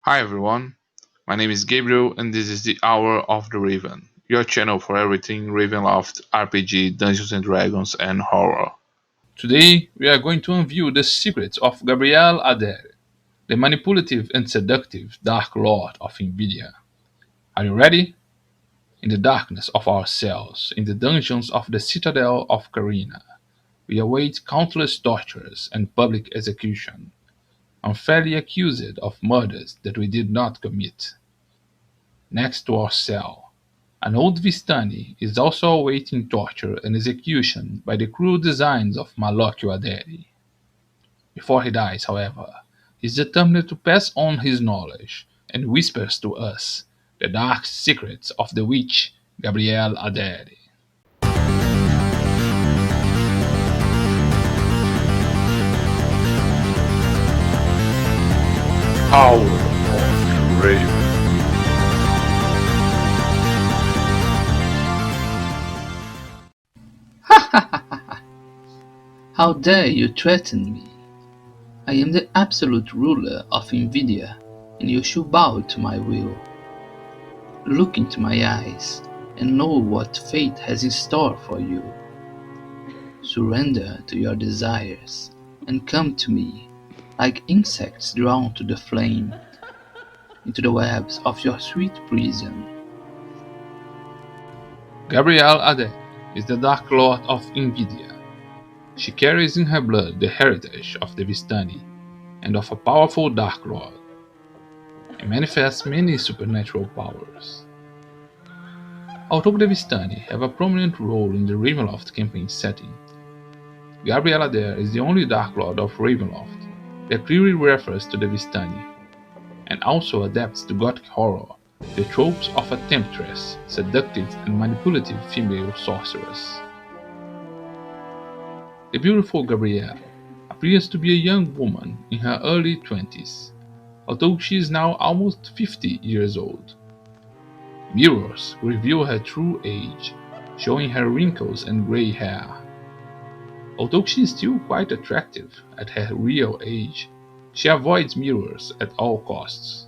Hi everyone, my name is Gabriel and this is the Hour of the Raven, your channel for everything Ravenloft, RPG, Dungeons and Dragons, and horror. Today we are going to unveil the secrets of Gabrielle Aderre, the manipulative and seductive Darklord of Invidia. Are you ready? In the darkness of our cells, in the dungeons of the Citadel of Karina, we await countless tortures and public execution, unfairly accused of murders that we did not commit. Next to our cell, an old Vistani is also awaiting torture and execution by the cruel designs of Malocchio Aderre. Before he dies, however, he is determined to pass on his knowledge and whispers to us the dark secrets of the witch Gabrielle Aderre. Hour of Raven. How dare you threaten me? I am the absolute ruler of Invidia, and you should bow to my will. Look into my eyes, and know what fate has in store for you. Surrender to your desires, and come to me, like insects drawn to the flame, into the webs of your sweet prison. Gabrielle Aderre is the Darklord of Invidia. She carries in her blood the heritage of the Vistani and of a powerful Dark Lord, and manifests many supernatural powers. Although the Vistani have a prominent role in the Ravenloft campaign setting, Gabrielle Aderre is the only Dark Lord of Ravenloft that clearly refers to the Vistani, and also adapts to Gothic horror the tropes of a temptress, seductive and manipulative female sorceress. The beautiful Gabrielle appears to be a young woman in her early 20s, although she is now almost 50 years old. Mirrors reveal her true age, showing her wrinkles and gray hair. Although she is still quite attractive at her real age, she avoids mirrors at all costs.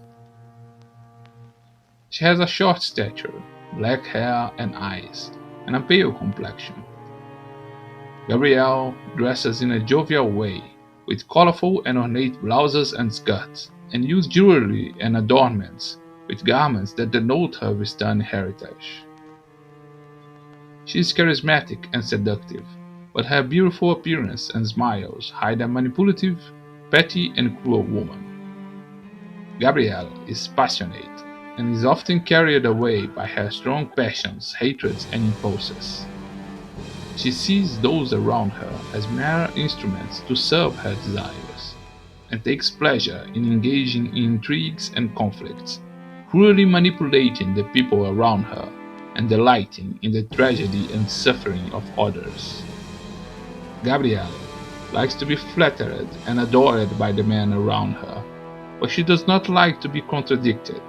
She has a short stature, black hair and eyes, and a pale complexion. Gabrielle dresses in a jovial way, with colorful and ornate blouses and skirts, and uses jewelry and adornments, with garments that denote her Vistani heritage. She is charismatic and seductive, but her beautiful appearance and smiles hide a manipulative, petty, and cruel woman. Gabrielle is passionate, and is often carried away by her strong passions, hatreds, and impulses. She sees those around her as mere instruments to serve her desires, and takes pleasure in engaging in intrigues and conflicts, cruelly manipulating the people around her and delighting in the tragedy and suffering of others. Gabrielle likes to be flattered and adored by the men around her, but she does not like to be contradicted,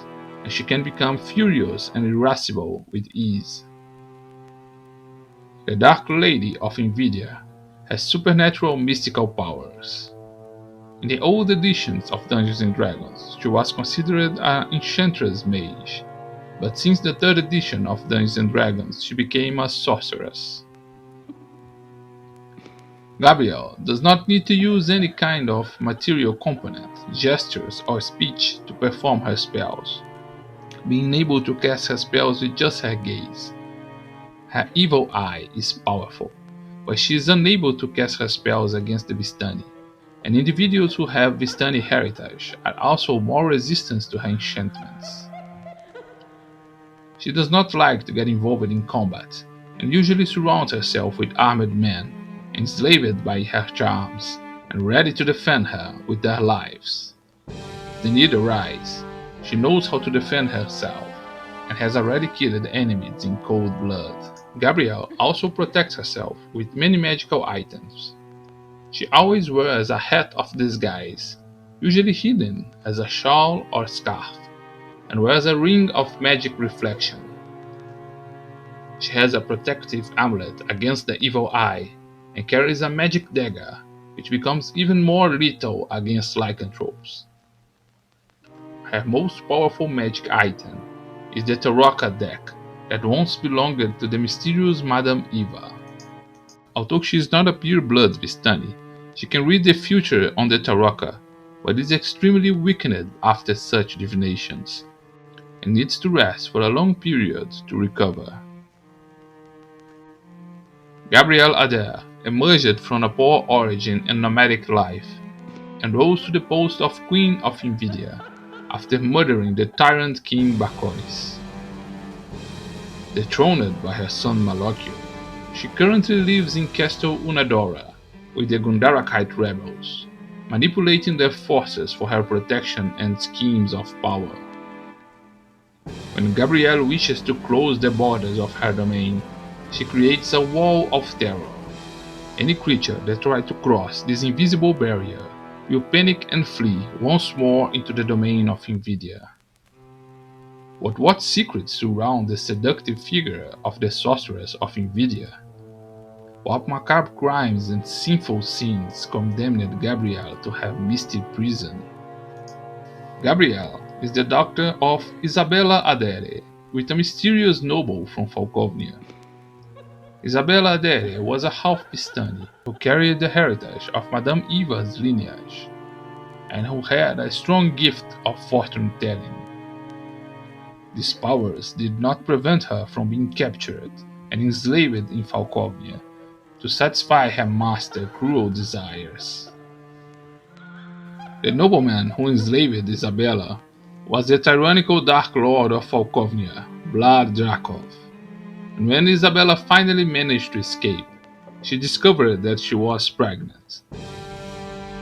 and she can become furious and irascible with ease. The Dark Lady of Invidia has supernatural mystical powers. In the old editions of Dungeons and Dragons, she was considered an enchantress mage, but since the third edition of Dungeons and Dragons she became a sorceress. Gabrielle does not need to use any kind of material component, gestures, or speech to perform her spells, being able to cast her spells with just her gaze. Her evil eye is powerful, but she is unable to cast her spells against the Vistani, and individuals who have Vistani heritage are also more resistant to her enchantments. She does not like to get involved in combat, and usually surrounds herself with armed men, enslaved by her charms, and ready to defend her with their lives. If the need arises, she knows how to defend herself, and has already killed enemies in cold blood. Gabrielle also protects herself with many magical items. She always wears a hat of disguise, usually hidden as a shawl or scarf, and wears a ring of magic reflection. She has a protective amulet against the evil eye, and carries a magic dagger, which becomes even more lethal against lycanthropes. her most powerful magic item is the Tarocca deck that once belonged to the mysterious Madame Eva. Although she is not a pure-blood Vistani, she can read the future on the Tarocca, but is extremely weakened after such divinations, and needs to rest for a long period to recover. Gabrielle Aderre emerged from a poor origin and nomadic life, and rose to the post of Queen of Invidia after murdering the tyrant King Bacoris. Dethroned by her son Malocchio, she currently lives in Castle Unadora with the Gundarakite rebels, manipulating their forces for her protection and schemes of power. When Gabrielle wishes to close the borders of her domain, she creates a wall of terror. Any creature that tries to cross this invisible barrier will panic and flee once more into the domain of Invidia. But what secrets surround the seductive figure of the sorceress of Invidia? What macabre crimes and sinful sins condemned Gabrielle to her misty prison? Gabrielle is the daughter of Isabella Aderre, with a mysterious noble from Falkovnia. Isabella Aderre was a half-Vistani who carried the heritage of Madame Eva's lineage, and who had a strong gift of fortune-telling. These powers did not prevent her from being captured and enslaved in Falkovnia to satisfy her master's cruel desires. The nobleman who enslaved Isabella was the tyrannical Darklord of Falkovnia, Vlad Drakov, and when Isabella finally managed to escape, she discovered that she was pregnant.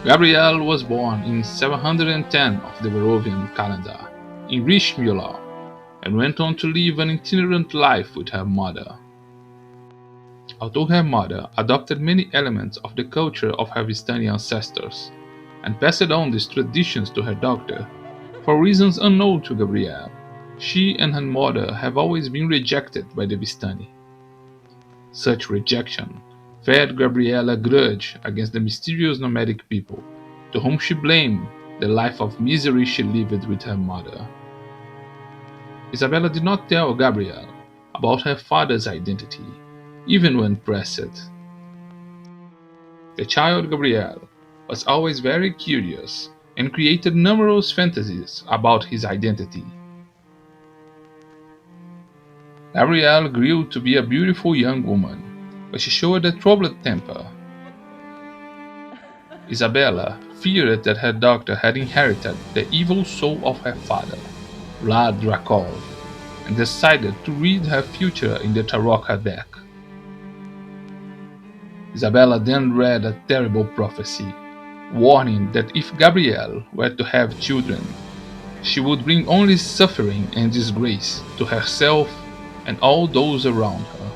Gabrielle was born in 710 of the Barovian calendar, in Rishmulau, and went on to live an itinerant life with her mother. Although her mother adopted many elements of the culture of her Vistani ancestors, and passed on these traditions to her daughter, for reasons unknown to Gabrielle, she and her mother have always been rejected by the Vistani. Such rejection fed Gabrielle a grudge against the mysterious nomadic people, to whom she blamed the life of misery she lived with her mother. Isabella did not tell Gabrielle about her father's identity, even when pressed. The child Gabrielle was always very curious and created numerous fantasies about his identity. Gabrielle grew to be a beautiful young woman, but she showed a troubled temper. Isabella feared that her daughter had inherited the evil soul of her father, Vlad Drakov, and decided to read her future in the Tarocca deck. Isabella then read a terrible prophecy, warning that if Gabrielle were to have children, she would bring only suffering and disgrace to herself and all those around her.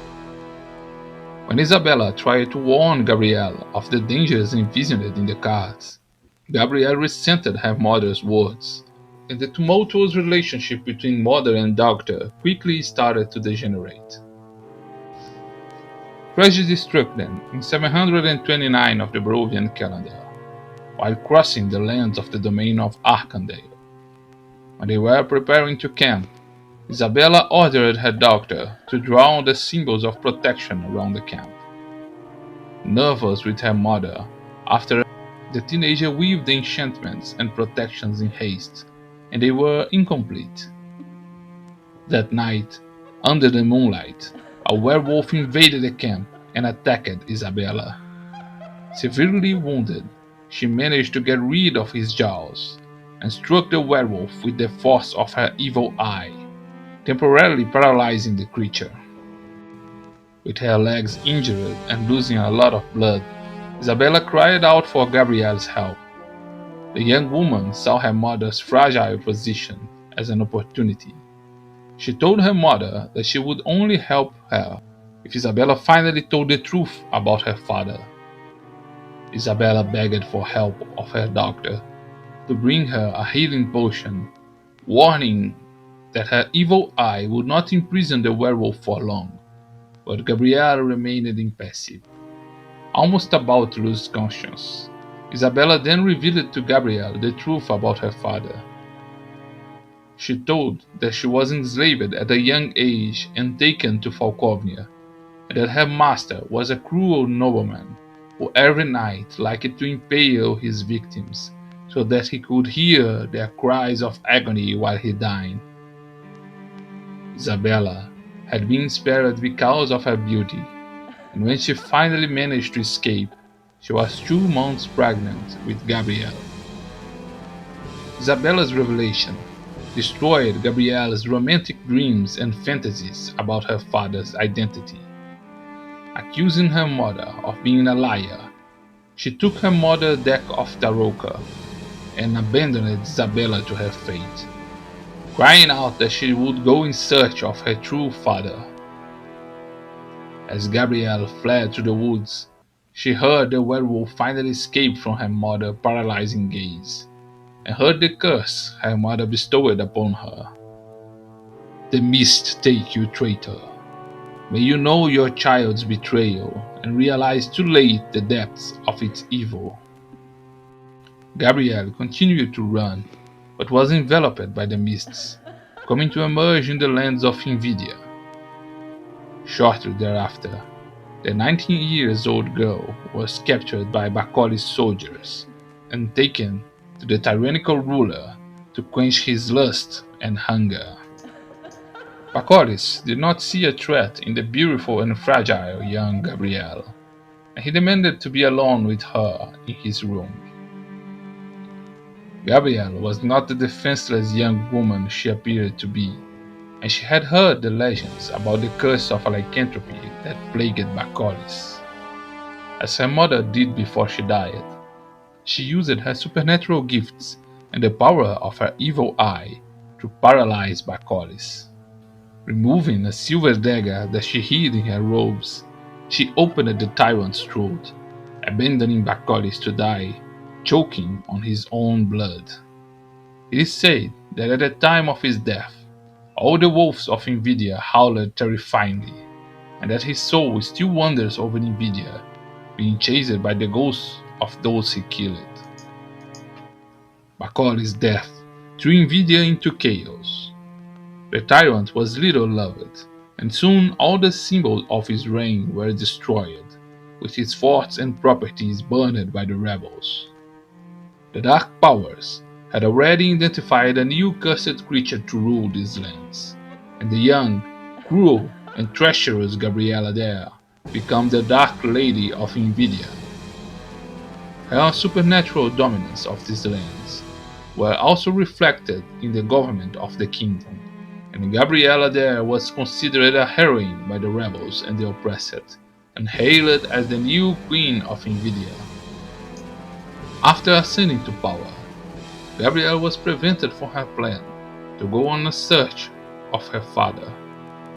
When Isabella tried to warn Gabrielle of the dangers envisioned in the cards, Gabrielle resented her mother's words, and the tumultuous relationship between mother and daughter quickly started to degenerate. Tragedy struck them in 729 of the Barovian calendar, while crossing the lands of the domain of Arkandale. When they were preparing to camp, Isabella ordered her daughter to draw the symbols of protection around the camp. Nervous with her mother, after the teenager weaved the enchantments and protections in haste, and they were incomplete. That night, under the moonlight, a werewolf invaded the camp and attacked Isabella. Severely wounded, she managed to get rid of his jaws, and struck the werewolf with the force of her evil eye, temporarily paralyzing the creature. With her legs injured and losing a lot of blood, Isabella cried out for Gabrielle's help. The young woman saw her mother's fragile position as an opportunity. She told her mother that she would only help her if Isabella finally told the truth about her father. Isabella begged for help of her doctor to bring her a healing potion, warning that her evil eye would not imprison the werewolf for long, but Gabrielle remained impassive, almost about to lose conscience. Isabella then revealed to Gabrielle the truth about her father. She told that she was enslaved at a young age and taken to Falkovnia, and that her master was a cruel nobleman who every night liked to impale his victims so that he could hear their cries of agony while he died. Isabella had been spared because of her beauty, and when she finally managed to escape, she was 2 months pregnant with Gabrielle. Isabella's revelation destroyed Gabrielle's romantic dreams and fantasies about her father's identity. Accusing her mother of being a liar, she took her mother's deck of Tarot and abandoned Isabella to her fate, crying out that she would go in search of her true father. As Gabrielle fled to the woods, she heard the werewolf finally escape from her mother's paralyzing gaze, and heard the curse her mother bestowed upon her. The mist take you, traitor. May you know your child's betrayal and realize too late the depths of its evil. Gabrielle continued to run, but was enveloped by the mists, coming to emerge in the lands of Invidia. Shortly thereafter, the 19-year-old girl was captured by Bakoli's soldiers and taken to the tyrannical ruler to quench his lust and hunger. Bakolis did not see a threat in the beautiful and fragile young Gabrielle, and he demanded to be alone with her in his room. Gabrielle was not the defenseless young woman she appeared to be, and she had heard the legends about the curse of lycanthropy that plagued Bakolis. As her mother did before she died, she used her supernatural gifts and the power of her evil eye to paralyze Bakolis. Removing a silver dagger that she hid in her robes, she opened the tyrant's throat, abandoning Bakolis to die, choking on his own blood. It is said that at the time of his death, all the wolves of Invidia howled terrifyingly, and that his soul still wanders over Invidia, being chased by the ghosts of those he killed. Bakolis' death threw Invidia into chaos. The tyrant was little loved, and soon all the symbols of his reign were destroyed, with his forts and properties burned by the rebels. The Dark Powers had already identified a new cursed creature to rule these lands, and the young, cruel, and treacherous Gabrielle Aderre became the Dark Lady of Invidia. Her supernatural dominance of these lands were also reflected in the government of the kingdom, and Gabrielle Aderre was considered a heroine by the rebels and the oppressed, and hailed as the new queen of Invidia. After ascending to power, Gabrielle was prevented from her plan to go on a search of her father,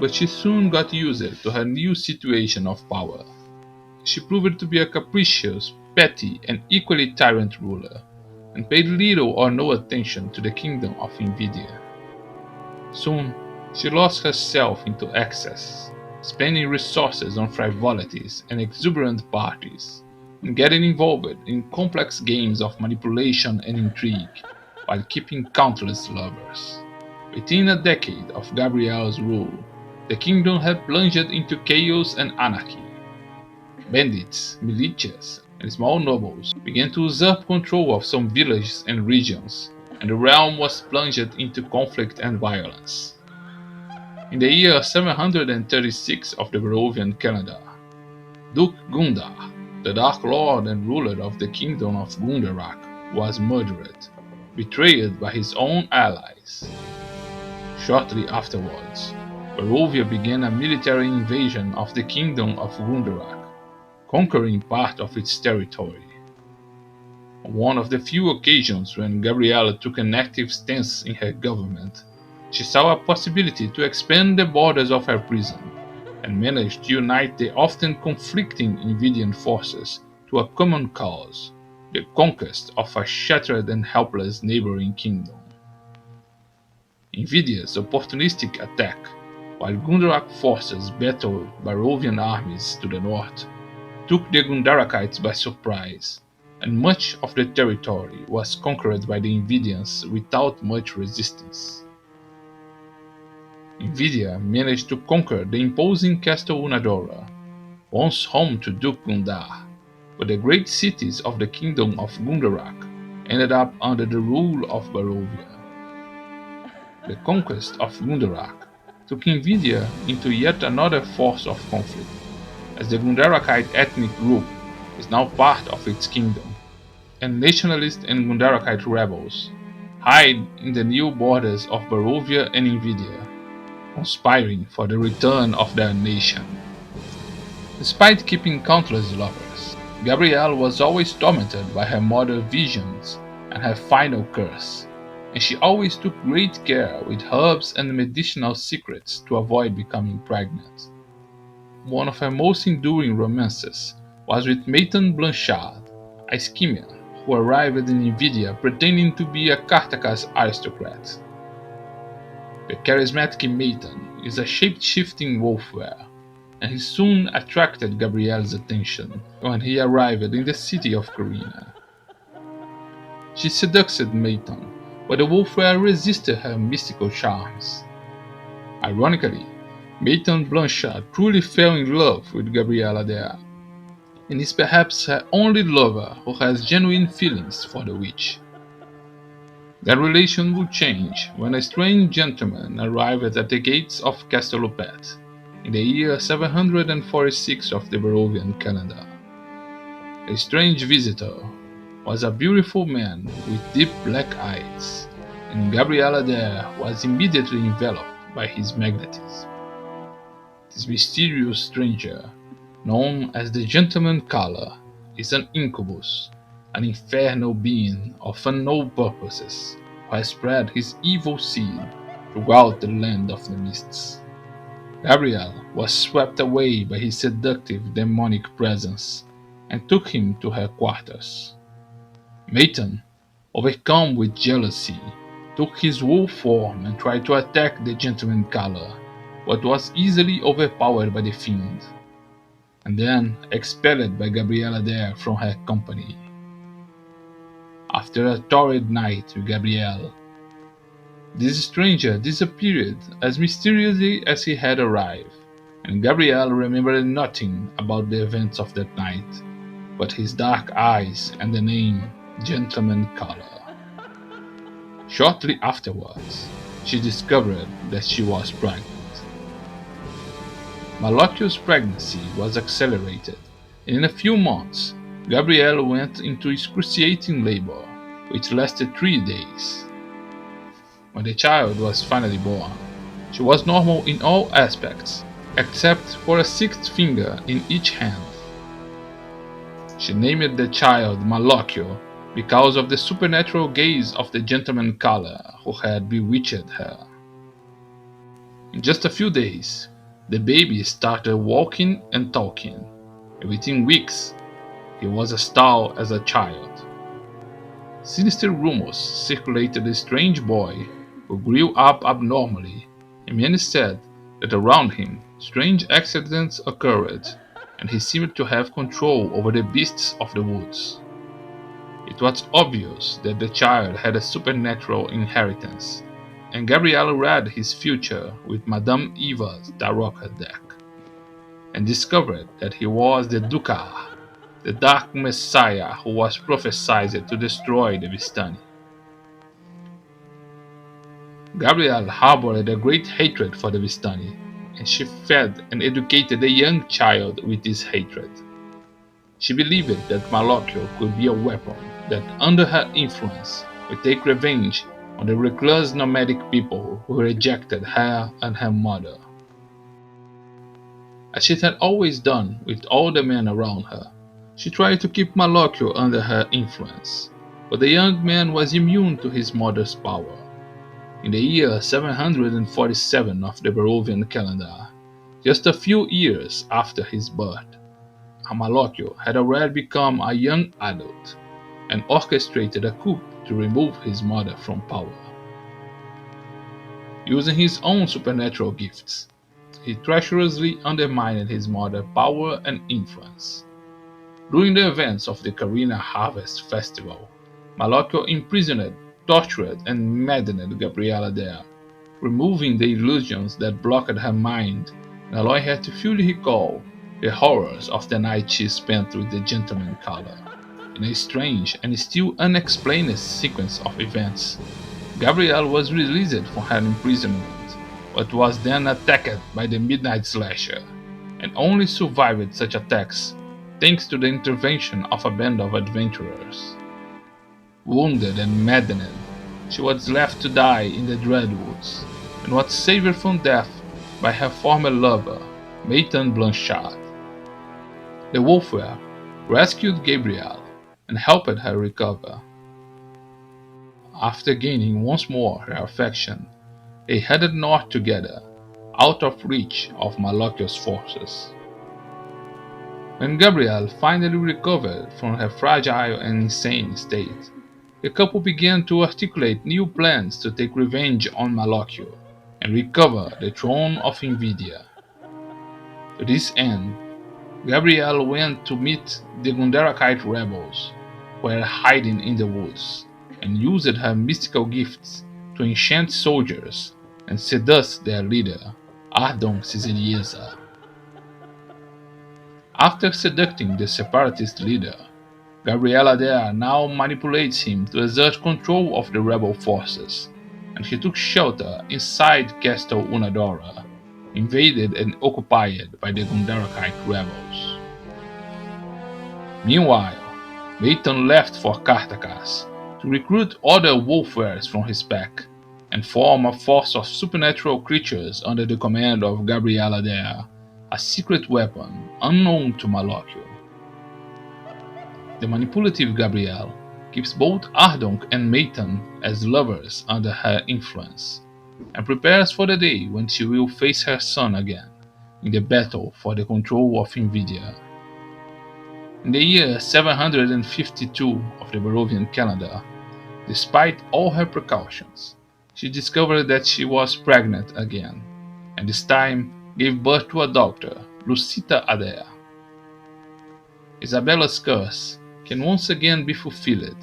but she soon got used to her new situation of power. She proved to be a capricious, petty, and equally tyrant ruler, and paid little or no attention to the kingdom of Invidia. Soon, she lost herself into excess, spending resources on frivolities and exuberant parties, and getting involved in complex games of manipulation and intrigue, while keeping countless lovers. Within a decade of Gabrielle's rule, the kingdom had plunged into chaos and anarchy. Bandits, militias, and small nobles began to usurp control of some villages and regions, and the realm was plunged into conflict and violence. In the year 736 of the Barovian calendar, Duke Gunda, the Dark Lord and ruler of the kingdom of Gundarak, was murdered, betrayed by his own allies. Shortly afterwards, Barovia began a military invasion of the kingdom of Gundarak, conquering part of its territory. On one of the few occasions when Gabrielle took an active stance in her government, she saw a possibility to expand the borders of her prison, and managed to unite the often conflicting Invidian forces to a common cause, the conquest of a shattered and helpless neighboring kingdom. Invidia's opportunistic attack, while Gundarak forces battled Barovian armies to the north, took the Gundarakites by surprise, and much of the territory was conquered by the Invidians without much resistance. Invidia managed to conquer the imposing Castle Unadora, once home to Duke Gunda, but the great cities of the Kingdom of Gundarak ended up under the rule of Barovia. The conquest of Gundarak took Invidia into yet another force of conflict, as the Gundarakite ethnic group is now part of its kingdom, and nationalist and Gundarakite rebels hide in the new borders of Barovia and Invidia, conspiring for the return of their nation. Despite keeping countless lovers, Gabrielle was always tormented by her mother's visions and her final curse, and she always took great care with herbs and medicinal secrets to avoid becoming pregnant. One of her most enduring romances was with Maiten Blanchard, a schemia who arrived in Invidia pretending to be a Kartakas aristocrat. The charismatic Maiten is a shape-shifting wolf-wearer, and he soon attracted Gabrielle's attention when he arrived in the city of Karina. She seduced Maiten, but the wolf-wearer resisted her mystical charms. Ironically, Maiten Blanchard truly fell in love with Gabrielle Aderre, and is perhaps her only lover who has genuine feelings for the witch. Their relation would change when a strange gentleman arrived at the gates of Castelopet in the year 746 of the Barovian calendar. A strange visitor was a beautiful man with deep black eyes, and Gabrielle Aderre was immediately enveloped by his magnetism. This mysterious stranger, known as the Gentleman Caller, is an incubus, an infernal being of unknown purposes, who has spread his evil seed throughout the land of the mists. Gabrielle was swept away by his seductive demonic presence and took him to her quarters. Maiten, overcome with jealousy, took his wolf form and tried to attack the Gentleman Caller, but was easily overpowered by the fiend, and then expelled by Gabrielle Aderre from her company. After a torrid night with Gabrielle, this stranger disappeared as mysteriously as he had arrived, and Gabrielle remembered nothing about the events of that night, but his dark eyes and the name Gentleman Caller. Shortly afterwards, she discovered that she was pregnant. Malocchio's pregnancy was accelerated, and in a few months, Gabrielle went into excruciating labor, which lasted 3 days. When the child was finally born, she was normal in all aspects, except for a sixth finger in each hand. She named the child Malocchio because of the supernatural gaze of the Gentleman Caller who had bewitched her. In just a few days, the baby started walking and talking, and within weeks, he was as tall as a child. Sinister rumors circulated the strange boy who grew up abnormally, and many said that around him strange accidents occurred, and he seemed to have control over the beasts of the woods. It was obvious that the child had a supernatural inheritance, and Gabrielle read his future with Madame Eva's tarot deck, and discovered that he was the Dukar, the dark messiah who was prophesied to destroy the Vistani. Gabrielle harbored a great hatred for the Vistani, and she fed and educated the young child with this hatred. She believed that Malocchio could be a weapon that, under her influence, would take revenge on the recluse nomadic people who rejected her and her mother. As she had always done with all the men around her, she tried to keep Malocchio under her influence, but the young man was immune to his mother's power. In the year 747 of the Barovian calendar, just a few years after his birth, Malocchio had already become a young adult and orchestrated a coup to remove his mother from power. Using his own supernatural gifts, he treacherously undermined his mother's power and influence. During the events of the Karina Harvest Festival, Malocchio imprisoned, tortured, and maddened Gabrielle Aderre, removing the illusions that blocked her mind and allowing her to fully recall the horrors of the night she spent with the gentleman caller. In a strange and still unexplained sequence of events, Gabrielle was released from her imprisonment, but was then attacked by the Midnight Slasher, and only survived such attacks thanks to the intervention of a band of adventurers. Wounded and maddened, she was left to die in the Dreadwoods, and was saved from death by her former lover, Maitland Blanchard. The Wolfware rescued Gabrielle and helped her recover. After gaining once more her affection, they headed north together, out of reach of Malokio's forces. When Gabrielle finally recovered from her fragile and insane state, the couple began to articulate new plans to take revenge on Malokio and recover the throne of Invidia. To this end, Gabrielle went to meet the Gundarakite rebels, who were hiding in the woods, and used her mystical gifts to enchant soldiers and seduce their leader, Ardon Ciselieza. After seducing the separatist leader, Gabrielle Aderre now manipulates him to exert control of the rebel forces, and he took shelter inside Castle Unadora, invaded and occupied by the Gundarakite rebels. Meanwhile, Maitland left for Kartakas to recruit other wolfwares from his pack and form a force of supernatural creatures under the command of Gabrielle Aderre, a secret weapon unknown to Malokio. The manipulative Gabrielle keeps both Ardonk and Maitland as lovers under her influence, and prepares for the day when she will face her son again in the battle for the control of Invidia. In the year 752 of the Barovian calendar, despite all her precautions, she discovered that she was pregnant again, and this time gave birth to a daughter, Lucita Aderre. Isabella's curse can once again be fulfilled,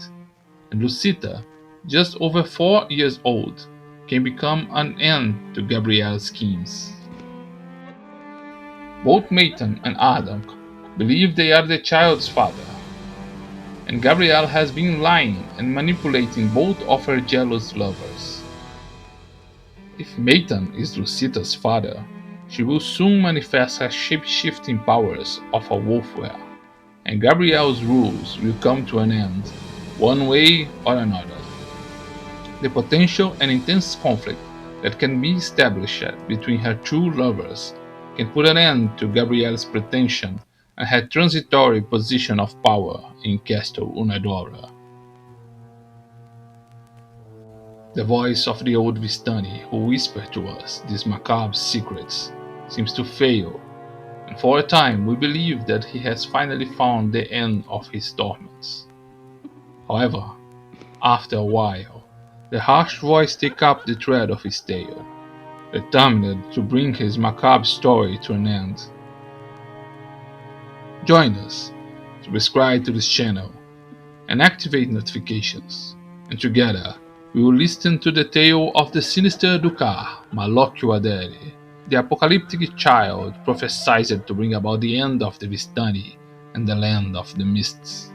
and Lucita, just over 4 years old, can become an end to Gabrielle's schemes. Both Maitland and Ardonk believe they are the child's father, and Gabrielle has been lying and manipulating both of her jealous lovers. If Maitland is Lucita's father, she will soon manifest her shape-shifting powers of a wolfware, and Gabrielle's rules will come to an end, one way or another. The potential and intense conflict that can be established between her two lovers can put an end to Gabrielle's pretension and her transitory position of power in Castle Unadora. The voice of the old Vistani who whispered to us these macabre secrets seems to fail, and for a time we believe that he has finally found the end of his torments. However, after a while, the harsh voice takes up the thread of his tale, determined to bring his macabre story to an end. Join us, subscribe to this channel, and activate notifications, and together we will listen to the tale of the sinister Dukar, Malokio Aderre, the apocalyptic child prophesied to bring about the end of the Vistani and the land of the mists.